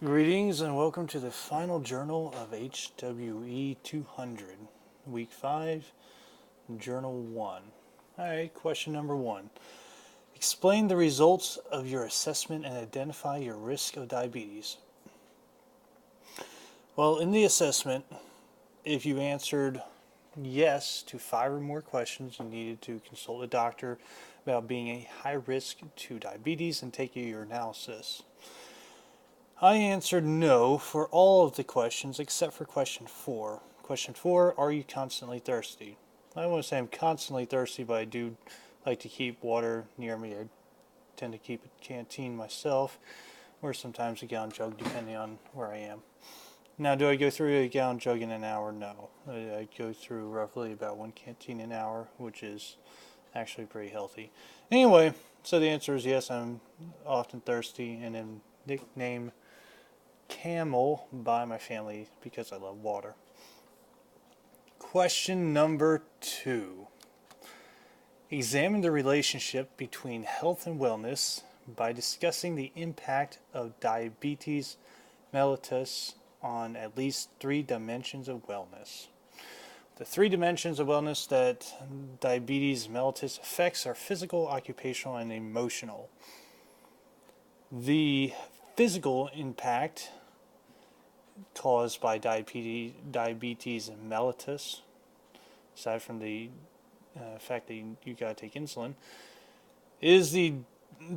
Greetings and welcome to the final journal of HWE 200, Week 5, Journal 1. Alright, question number 1. Explain the results of your assessment and identify your risk of diabetes. Well, in the assessment, if you answered yes to 5 or more questions, you needed to consult a doctor about being a high risk to diabetes and take your analysis. I answered no for all of the questions except for question 4. Question 4, are you constantly thirsty? I don't want to say I'm constantly thirsty, but I do like to keep water near me. I tend to keep a canteen myself, or sometimes a gallon jug, depending on where I am. Now, do I go through a gallon jug in an hour? No. I go through roughly about 1 canteen an hour, which is actually pretty healthy. Anyway, so the answer is yes, I'm often thirsty, and am nicknamed Camel by my family because I love water. Question number 2. Examine the relationship between health and wellness by discussing the impact of diabetes mellitus on at least 3 dimensions of wellness. The 3 dimensions of wellness that diabetes mellitus affects are physical, occupational, and emotional. The physical impact caused by diabetes mellitus, aside from the fact that you gotta take insulin, is the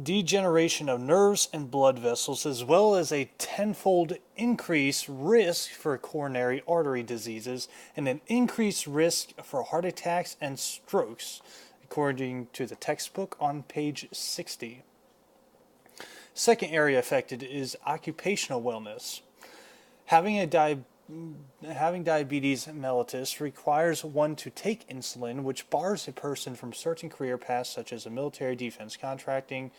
degeneration of nerves and blood vessels, as well as a tenfold increased risk for coronary artery diseases and an increased risk for heart attacks and strokes, according to the textbook on page 60. Second area affected is occupational wellness. Having diabetes mellitus requires one to take insulin, which bars a person from certain career paths such as a military, defense, contracting,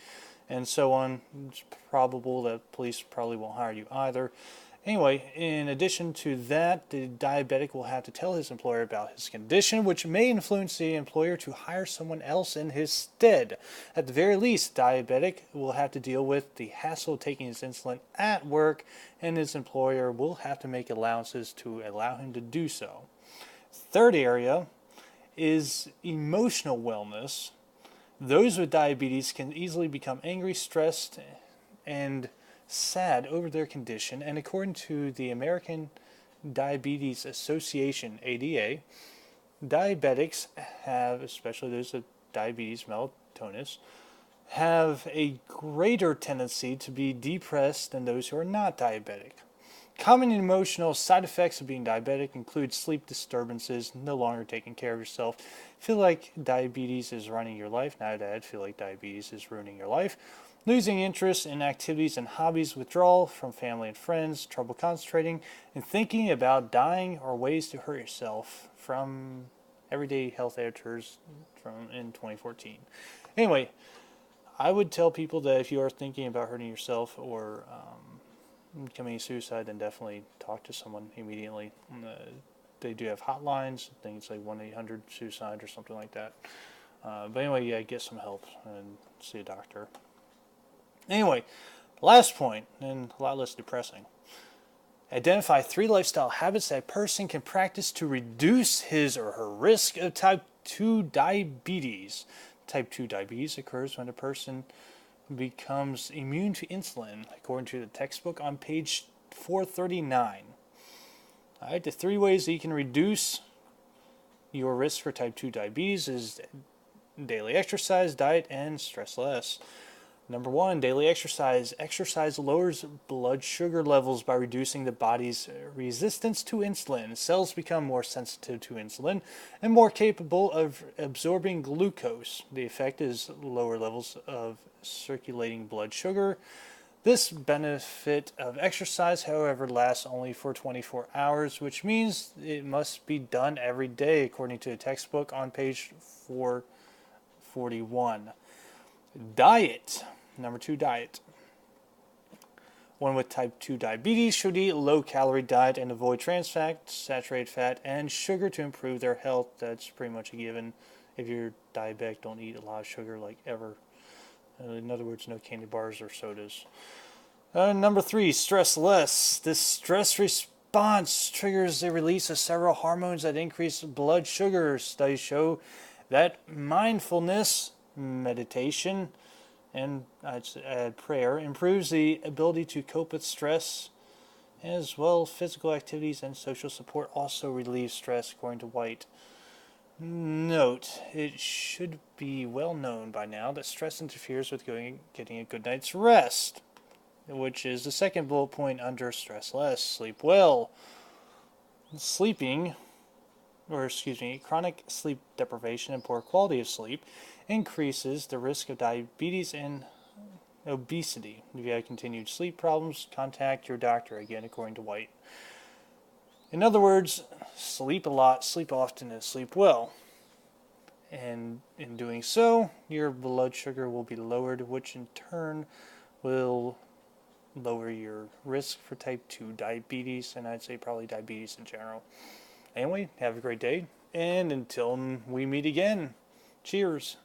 and so on. It's probable that police probably won't hire you either. Anyway, in addition to that, the diabetic will have to tell his employer about his condition, which may influence the employer to hire someone else in his stead. At the very least, diabetic will have to deal with the hassle of taking his insulin at work, and his employer will have to make allowances to allow him to do so. Third area is emotional wellness. Those with diabetes can easily become angry, stressed, and sad over their condition, and according to the American Diabetes Association, ADA, diabetics have, especially those with diabetes mellitus, have a greater tendency to be depressed than those who are not diabetic. Common emotional side effects of being diabetic include sleep disturbances, no longer taking care of yourself, feel like diabetes is running your life, not dad, feel like diabetes is ruining your life, losing interest in activities and hobbies, withdrawal from family and friends, trouble concentrating, and thinking about dying or ways to hurt yourself, from Everyday Health Editors in 2014. Anyway, I would tell people that if you are thinking about hurting yourself or committing suicide, then definitely talk to someone immediately. They do have hotlines, things like 1-800-SUICIDE or something like that. But anyway, yeah, get some help and see a doctor. Anyway, last point, and a lot less depressing. Identify 3 lifestyle habits that a person can practice to reduce his or her risk of type 2 diabetes. Type 2 diabetes occurs when a person becomes immune to insulin, according to the textbook on page 439. Alright, the 3 ways that you can reduce your risk for type 2 diabetes is daily exercise, diet, and stress less. Number 1, daily exercise. Exercise lowers blood sugar levels by reducing the body's resistance to insulin. Cells become more sensitive to insulin and more capable of absorbing glucose. The effect is lower levels of circulating blood sugar. This benefit of exercise, however, lasts only for 24 hours, which means it must be done every day, according to the textbook on page 441. Diet. Number 2, diet. One with type 2 diabetes should eat a low-calorie diet and avoid trans fat, saturated fat, and sugar to improve their health. That's pretty much a given. If you're diabetic, don't eat a lot of sugar, like ever. In other words, no candy bars or sodas. Number 3, stress less. This stress response triggers the release of several hormones that increase blood sugar. Studies show that mindfulness, meditation, and I'd add prayer improves the ability to cope with stress, as well. Physical activities and social support also relieve stress, according to White. Note, it should be well known by now that stress interferes with getting a good night's rest, which is the second bullet point under stress less. Sleep well. Chronic sleep deprivation and poor quality of sleep increases the risk of diabetes and obesity. If you have continued sleep problems, contact your doctor, again, according to White. In other words, sleep a lot, sleep often, and sleep well. And in doing so, your blood sugar will be lowered, which in turn will lower your risk for type 2 diabetes, and I'd say probably diabetes in general. Anyway, have a great day, and until we meet again, cheers.